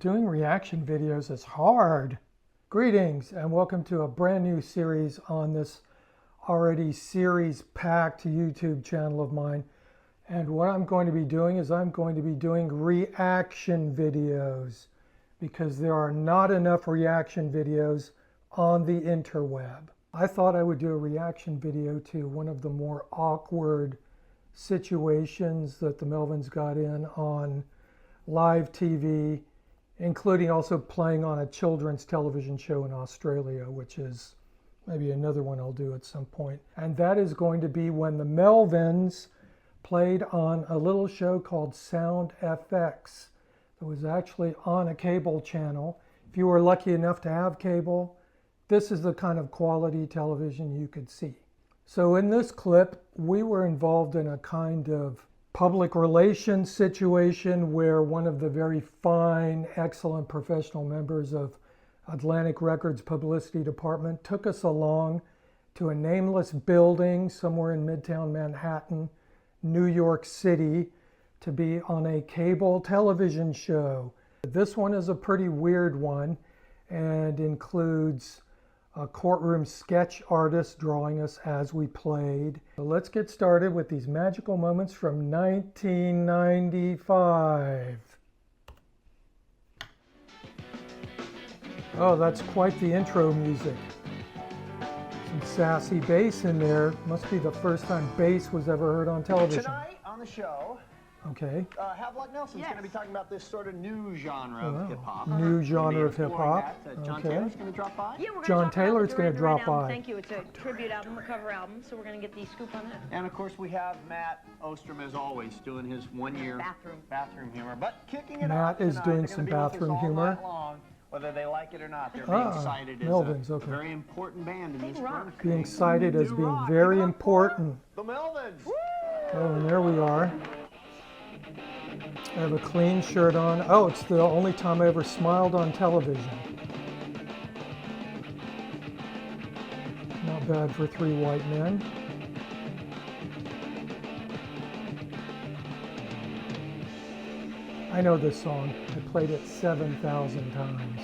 Doing reaction videos is hard. Greetings and welcome to a brand new series on this already series-packed YouTube channel of mine. And what I'm going to be doing is I'm going to be doing reaction videos because there are not enough reaction videos on the interweb. I thought I would do a reaction video to one of the more awkward situations that the Melvins got in on live TV, including also playing on a children's television show in Australia, which is maybe another one I'll do at some point. And that is going to be when the Melvins played on a little show called Sound FX. It was actually on a cable channel. If you were lucky enough to have cable, this is the kind of quality television you could see. So in this clip, we were involved in a kind of public relations situation where one of the very fine, excellent professional members of Atlantic Records publicity department took us along to a nameless building somewhere in Midtown Manhattan, New York City, to be on a cable television show. This one is a pretty weird one and includes a courtroom sketch artist drawing us as we played. So let's get started with these magical moments from 1995. Oh, that's quite the intro music. Some sassy bass in there. Must be the first time bass was ever heard on television. Tonight on the show, okay. Havelock Nelson's going to be talking about this sort of new genre of hip-hop. New genre of hip-hop. John Taylor's going to drop by? Yeah, we're John Taylor's going to drop by. Thank you. It's a tribute album, a cover album, so we're going to get the scoop on that. And of course we have Matt Ostrom, as always, doing his one-year bathroom humor. But kicking it off Matt is tonight, doing they're some gonna be with us bathroom all humor. night long, whether they like it or not. They're being cited as Melvins, a okay. very important band in this rock. Being cited as being very important. The Melvins. Oh, and there we are. I have a clean shirt on. Oh, it's the only time I ever smiled on television. Not bad for three white men. I know this song. I played it 7,000 times.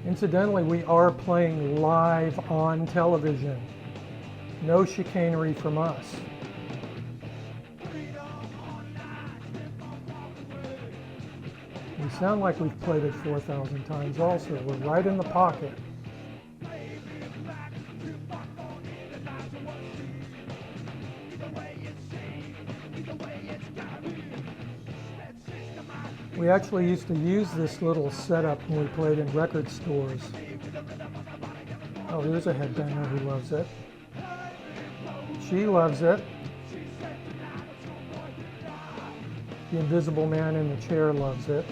Incidentally, we are playing live on television. No chicanery from us. We sound like we've played it 4,000 times also. We're right in the pocket. We actually used to use this little setup when we played in record stores. Oh, there's a headbanger who loves it. She loves it. The invisible man in the chair loves it.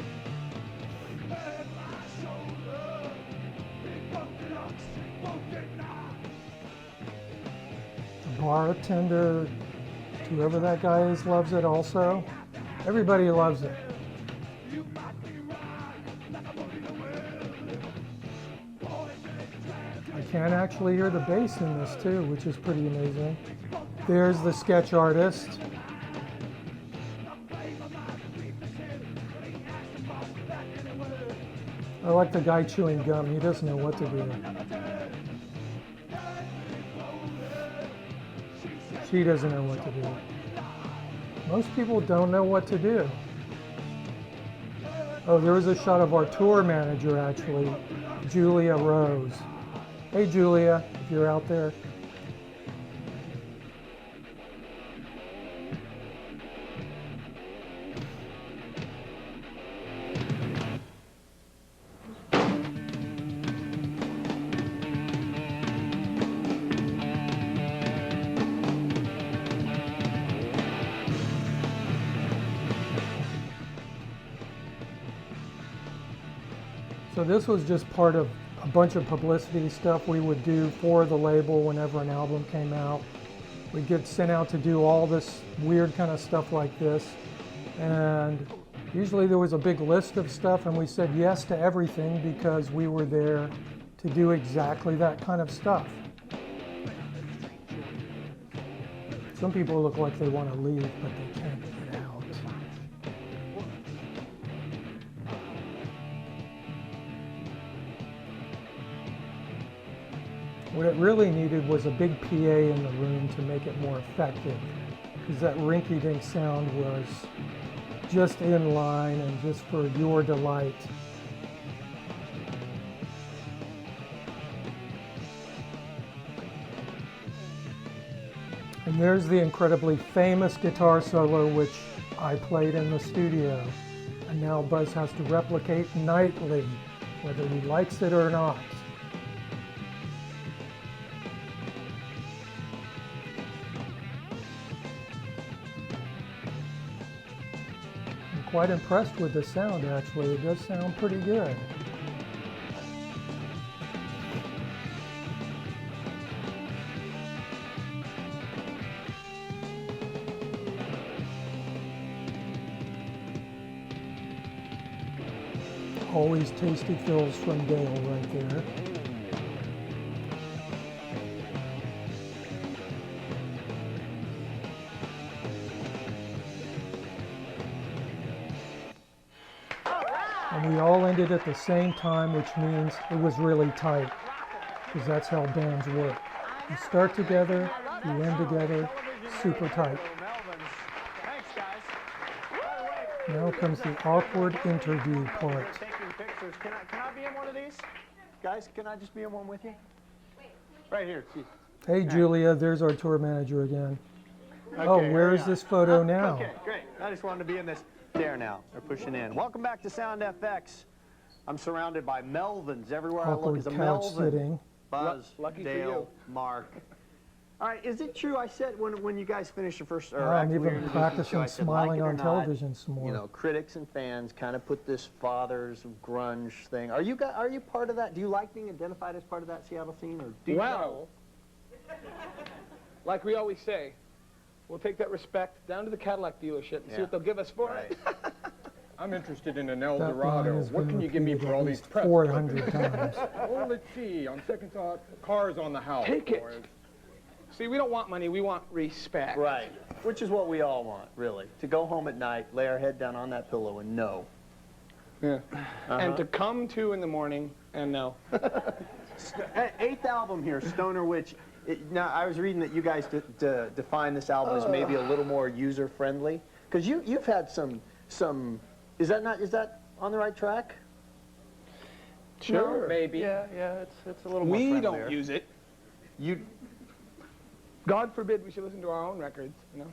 The bartender, whoever that guy is, loves it also. Everybody loves it. I can actually hear the bass in this too, which is pretty amazing. There's the sketch artist. I like the guy chewing gum. He doesn't know what to do. She doesn't know what to do. Most people don't know what to do. Oh, there was a shot of our tour manager, actually, Julia Rose. Hey, Julia, if you're out there. So this was just part of a bunch of publicity stuff we would do for the label whenever an album came out. We'd get sent out to do all this weird kind of stuff like this. And usually there was a big list of stuff and we said yes to everything because we were there to do exactly that kind of stuff. Some people look like they want to leave, but they can't get out. What it really needed was a big PA in the room to make it more effective, because that rinky-dink sound was just in line and just for your delight. And there's the incredibly famous guitar solo which I played in the studio, and now Buzz has to replicate nightly, whether he likes it or not. I'm quite impressed with the sound, actually. It does sound pretty good. Always tasty fills from Dale right there. And we all ended at the same time, which means it was really tight, because that's how bands work. You start together, you end together, super tight. Now comes the awkward interview part. Pictures. Can I be in one of these? Guys, can I just be in one with you? Right here. Hey Julia, there's our tour manager again. Okay, oh, where is this photo now? Okay, great. I just wanted to be in this. There now. They're pushing in. Welcome back to Sound FX. I'm surrounded by Melvins. Everywhere Awkward I look is a couch Melvin. sitting. Buzz, Lucky for Dale, you. Mark. All right, is it true I said when you guys finished your first, I'm even practicing smiling on television some more. You know, critics and fans kind of put this fathers of grunge thing. Are you part of that? Do you like being identified as part of that Seattle scene, or do you Well, like we always say, we'll take that respect down to the Cadillac dealership and see what they'll give us for it. I'm interested in an El That line Dorado. has What been can you give me repeated for at all these least press 400 times. Well, let's see. On second thought, cars on the house. Take it. boys. See, we don't want money, we want respect. Right, which is what we all want, really. To go home at night, lay our head down on that pillow and know. Yeah. And to come to in the morning and know. Eighth album here, Stoner Witch. Now, I was reading that you guys define this album as maybe a little more user-friendly. Because you've had some, is that on the right track? Sure. No, maybe. Yeah, It's a little more we friendlier. don't use it. You, God forbid we should listen to our own records, you know?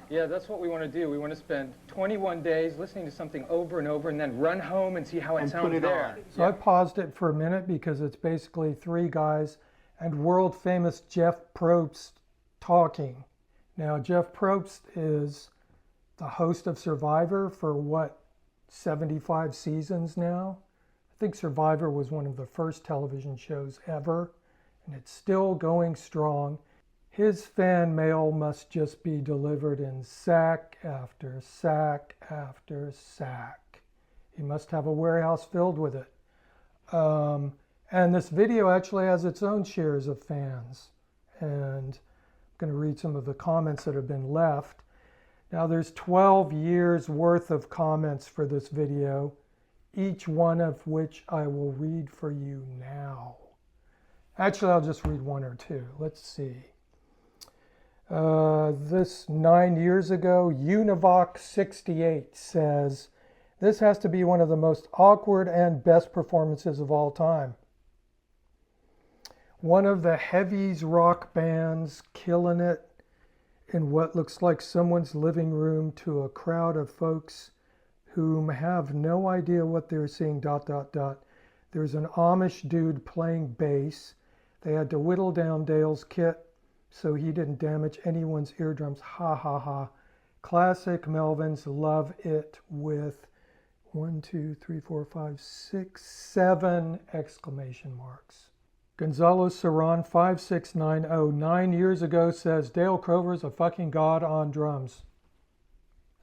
Yeah, that's what we want to do. We want to spend 21 days listening to something over and over and then run home and see how it And sounds put it there. on. So I paused it for a minute because it's basically three guys and world famous Jeff Probst talking. Now, Jeff Probst is the host of Survivor for what, 75 seasons now? I think Survivor was one of the first television shows ever, and it's still going strong. His fan mail must just be delivered in sack after sack after sack. He must have a warehouse filled with it. And this video actually has its own shares of fans. And I'm going to read some of the comments that have been left. Now there's 12 years worth of comments for this video, each one of which I will read for you now. Actually, I'll just read one or two. Let's see. This 9 years ago, Univoc68 says, this has to be one of the most awkward and best performances of all time. One of the heavies rock bands killing it in what looks like someone's living room to a crowd of folks whom have no idea what they're seeing, ... There's an Amish dude playing bass. They had to whittle down Dale's kit so he didn't damage anyone's eardrums. Ha ha ha. Classic Melvins, love it with 1, 2, 3, 4, 5, 6, 7 exclamation marks. Gonzalo Serran 5690 9 years ago says Dale Crover's a fucking god on drums.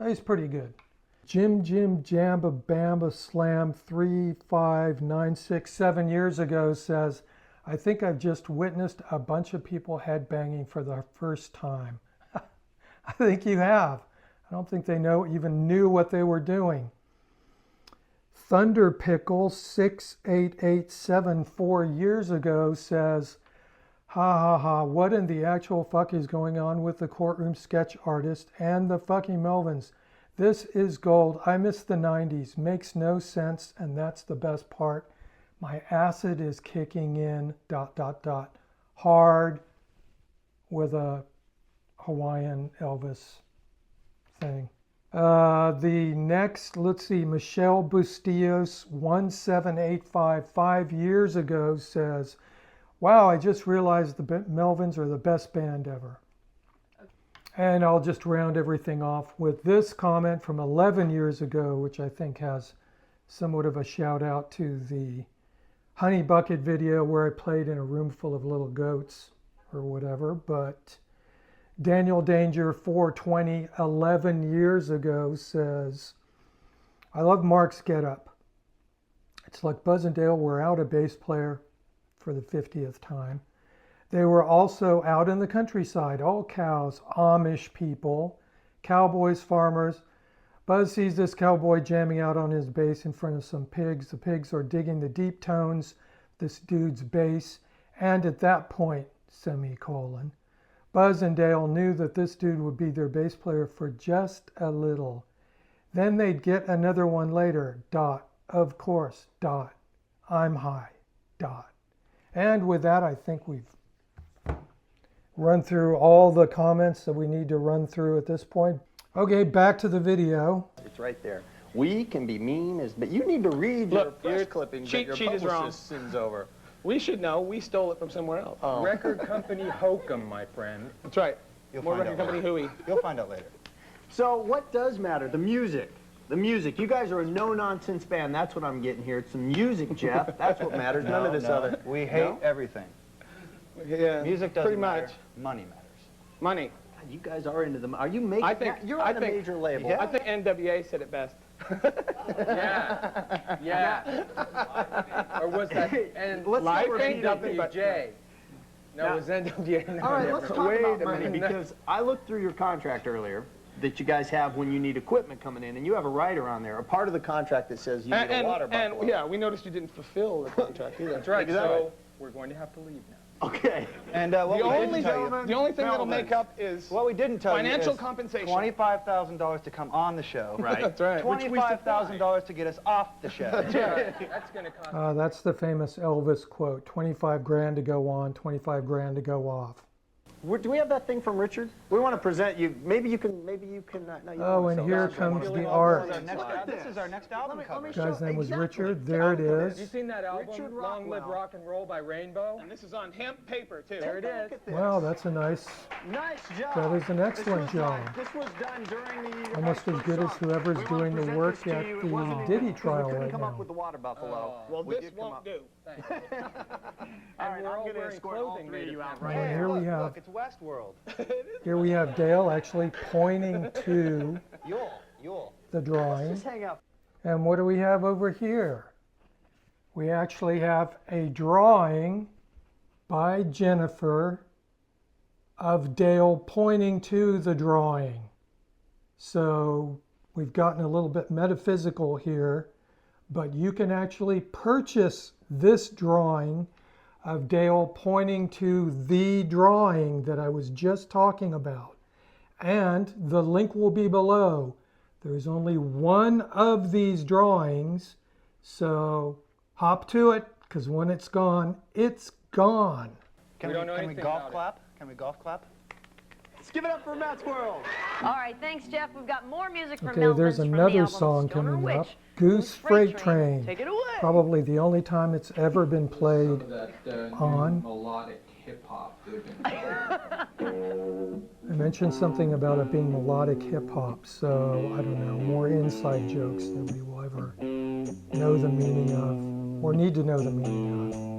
He's pretty good. Jim Jamba Bamba Slam 3596 7 years ago says, I think I've just witnessed a bunch of people headbanging for the first time. I think you have. I don't think they even knew what they were doing. Thunder Pickle 68874 years ago says, ha ha ha, what in the actual fuck is going on with the Courtroom sketch artist and the fucking Melvins? This is gold. I miss the 90s. Makes no sense, and that's the best part. My acid is kicking in, ... hard, with a Hawaiian Elvis thing. The next, let's see, Michelle Bustillos 17855 5 years ago says, wow, I just realized the Melvins are the best band ever. And I'll just round everything off with this comment from 11 years ago, which I think has somewhat of a shout out to the Honey Bucket video where I played in a room full of little goats or whatever. But Daniel Danger 420 11 years ago says, I love Mark's getup. It's like Buzz and Dale were out a bass player for the 50th time. They were also out in the countryside, all cows, Amish people, cowboys, farmers. Buzz sees this cowboy jamming out on his bass in front of some pigs. The pigs are digging the deep tones, this dude's bass, and at that point, semicolon, Buzz and Dale knew that this dude would be their bass player for just a little. Then they'd get another one later, ... of course, ... I'm high, ... And with that, I think we've run through all the comments that we need to run through at this point. Okay, back to the video. It's right there. We can be mean as, but you need to read your Look, press your clippings cheat that your sheet is wrong. publicist sends over. We should know. We stole it from somewhere else. Oh. Record company hokum, my friend. That's right. You'll More find record out company hooey. You'll find out later. So what does matter? The music. The music. You guys are a no-nonsense band. That's what I'm getting here. It's the music, Jeff. That's what matters. None of this other. We hate No? everything. Yeah. Music doesn't pretty matter. much. Money matters. Money. God, you guys are into them. Are you making? I think you're on a major label. Yeah. I think NWA said it best. Yeah. Yeah. Or was that Let's Life not ain't repeat nothing it. but- NWJ? No, Now- it was NWA. No, All right, let's talk Wait about a money minute. because I looked through your contract earlier that you guys have when you need equipment coming in, and you have a rider on there, a part of the contract that says you need a water buffalo. and yeah, we noticed you didn't fulfill the contract either. That's right. Exactly. So we're going to have to leave now. Okay. And what The we only, didn't tell you, the only thing that'll Melvins. make up is what we didn't tell financial you is compensation. $25,000 to come on the show. Right. That's right. $25,000 to get us off the show. That's going to cost. That's the famous Elvis quote, 25 grand to go on, 25 grand to go off. Do we have that thing from Richard? We want to present you. Maybe you can. No, you Oh, want and to here sell comes that. the art. This is our next album cover. me Guy's show- name was exactly. Richard. There it Have you is. seen that album, Richard Long Live Rockwell. Rock and Roll by Rainbow? And this is on hemp paper, too. There it is. Look at this. Wow, that's a nice, Nice job. that is an excellent This was done- job. This was done during the. Almost as good as whoever's We wanna doing the present work this to at you. It the wasn't even- Diddy 'cause trial we couldn't right come up now. with the water buffalo. Well, We this did come won't up- do. Thanks. All right, And we're I'm all going to wearing escort all clothing three of made you of out hemp. right And now. here we Look, have, look, it's Westworld. here we have Dale actually pointing to Yule. the drawing. Just hang out. And what do we have over here? We actually have a drawing by Jennifer of Dale pointing to the drawing. So we've gotten a little bit metaphysical here, but you can actually purchase this drawing of Dale pointing to the drawing that I was just talking about. And the link will be below. There's only one of these drawings, so hop to it, because when it's gone, it's gone. Can We don't know we anything golf about it. clap? Can we golf clap? Let's give it up for Matt's World. All right, thanks, Jeff. We've got more music from Okay, Melvins there's from the another album song Stoner coming up, Witch, Goose Freight Train. Take it away. Probably the only time it's ever been played That on. melodic hip hop. I mentioned something about it being melodic hip hop, so I don't know, more inside jokes than we will ever know the meaning of, or need to know the meaning of.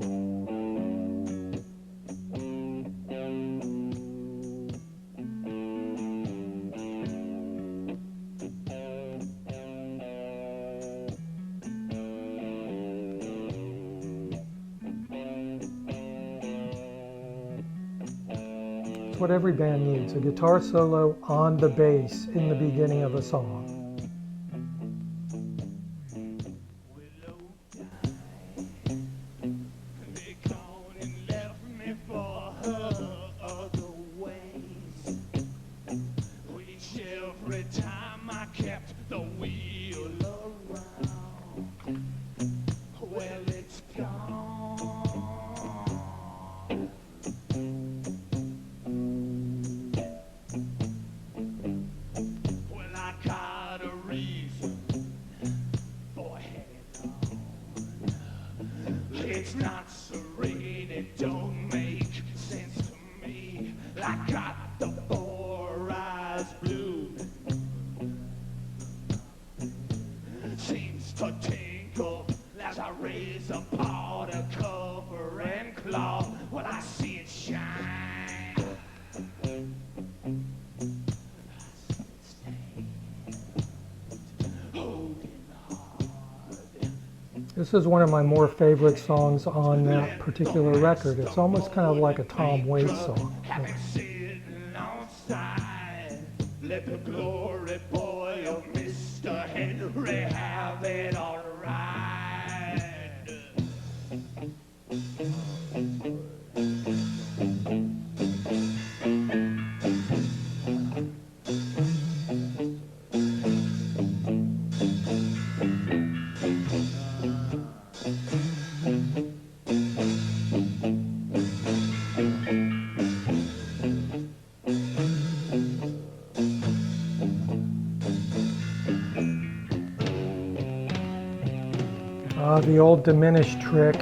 what every band needs, a guitar solo on the bass in the beginning of a song. It's not serene, it don't make sense to me. I got the four eyes blue. Seems to tinkle as I raise a paw to cover and claw. Well, I see it shine. This is one of my more favorite songs on that particular record. It's almost kind of like a Tom Waits song. Let the glory boy of Mr. Henry have it all right. The old diminished trick.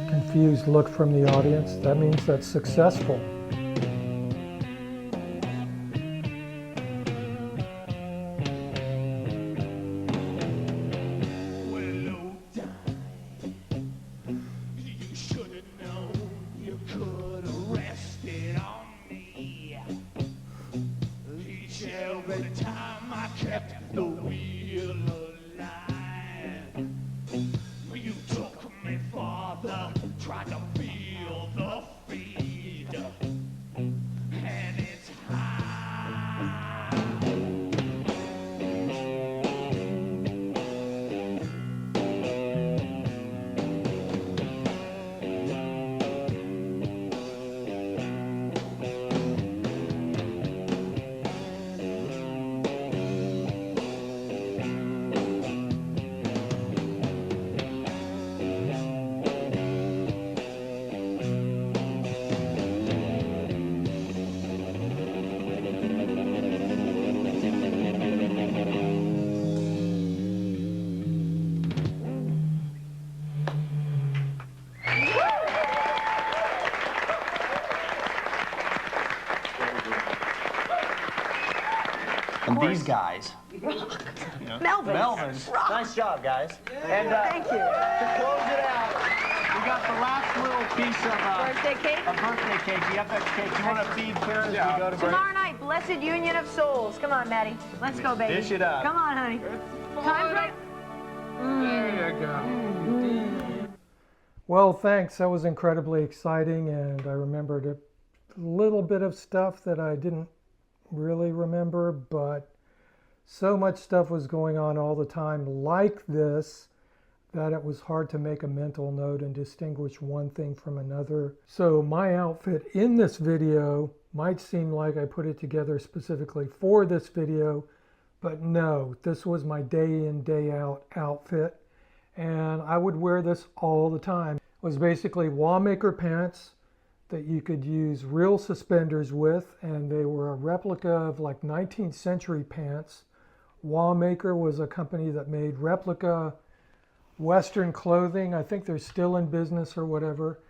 Confused look from the audience. That means that's successful. And these guys. Melvins. Nice job, guys. And Thank you. to close it out, we got the last little piece of Birthday cake? a birthday cake, the FX cake. You want to feed Karen as we go to break? Tomorrow night, Blessed Union of Souls. Come on, Maddie. Let's go, baby. Dish it up. Come on, honey. Time's right. There you go. Well, thanks. That was incredibly exciting, and I remembered a little bit of stuff that I didn't really remember, but so much stuff was going on all the time like this that it was hard to make a mental note and distinguish one thing from another. So my outfit in this video might seem like I put it together specifically for this video, but no, this was my day in, day out outfit, and I would wear this all the time. It was basically wallmaker pants that you could use real suspenders with, and they were a replica of like 19th century pants. Wallmaker was a company that made replica Western clothing. I think they're still in business or whatever,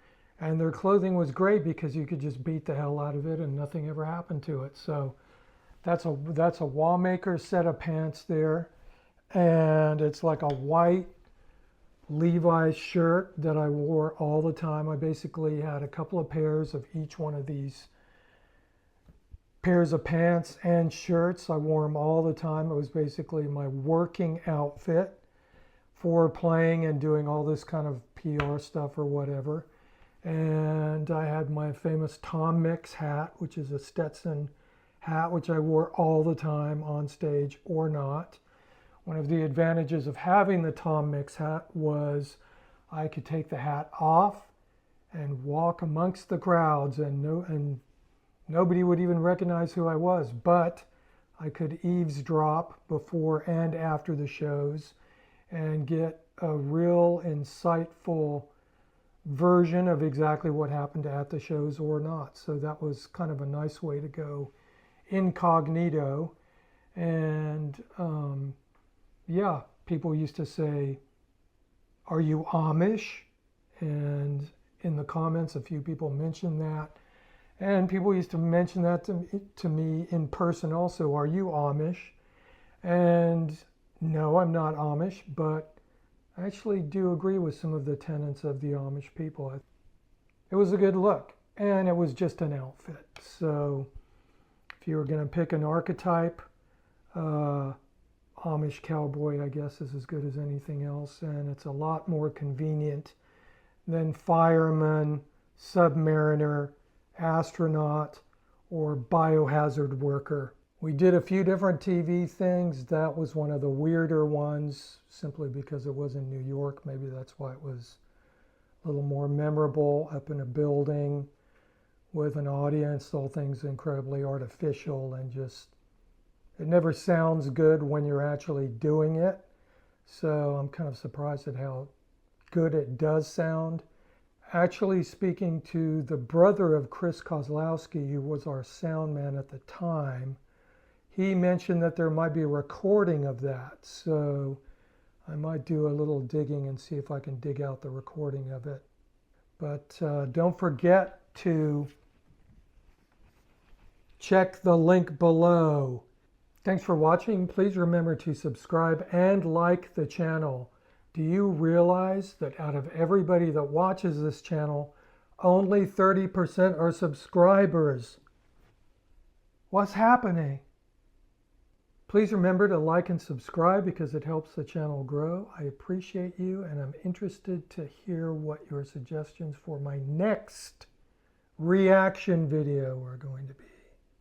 and their clothing was great because you could just beat the hell out of it and nothing ever happened to it. So that's a Wallmaker set of pants there, and it's like a white Levi's shirt that I wore all the time. I basically had a couple of pairs of each one of these pairs of pants and shirts. I wore them all the time. It was basically my working outfit for playing and doing all this kind of PR stuff or whatever. And I had my famous Tom Mix hat, which is a Stetson hat, which I wore all the time on stage or not. One of the advantages of having the Tom Mix hat was I could take the hat off and walk amongst the crowds, and nobody would even recognize who I was, but I could eavesdrop before and after the shows and get a real insightful version of exactly what happened at the shows or not. So that was kind of a nice way to go incognito. And yeah, people used to say, "Are you Amish?" And in the comments, a few people mentioned that. And people used to mention that to me in person also. "Are you Amish?" And no, I'm not Amish, but I actually do agree with some of the tenets of the Amish people. It was a good look, and it was just an outfit. So if you were going to pick an archetype, Amish cowboy, I guess, is as good as anything else, and it's a lot more convenient than fireman, submariner, astronaut, or biohazard worker. We did a few different TV things. That was one of the weirder ones, simply because it was in New York. Maybe that's why it was a little more memorable, up in a building with an audience. The whole thing's incredibly artificial and just, it never sounds good when you're actually doing it. So I'm kind of surprised at how good it does sound. Actually, speaking to the brother of Chris Kozlowski, who was our sound man at the time, he mentioned that there might be a recording of that. So I might do a little digging and see if I can dig out the recording of it. But don't forget to check the link below. Thanks for watching. Please remember to subscribe and like the channel. Do you realize that out of everybody that watches this channel, only 30% are subscribers? What's happening? Please remember to like and subscribe because it helps the channel grow. I appreciate you, and I'm interested to hear what your suggestions for my next reaction video are going to be.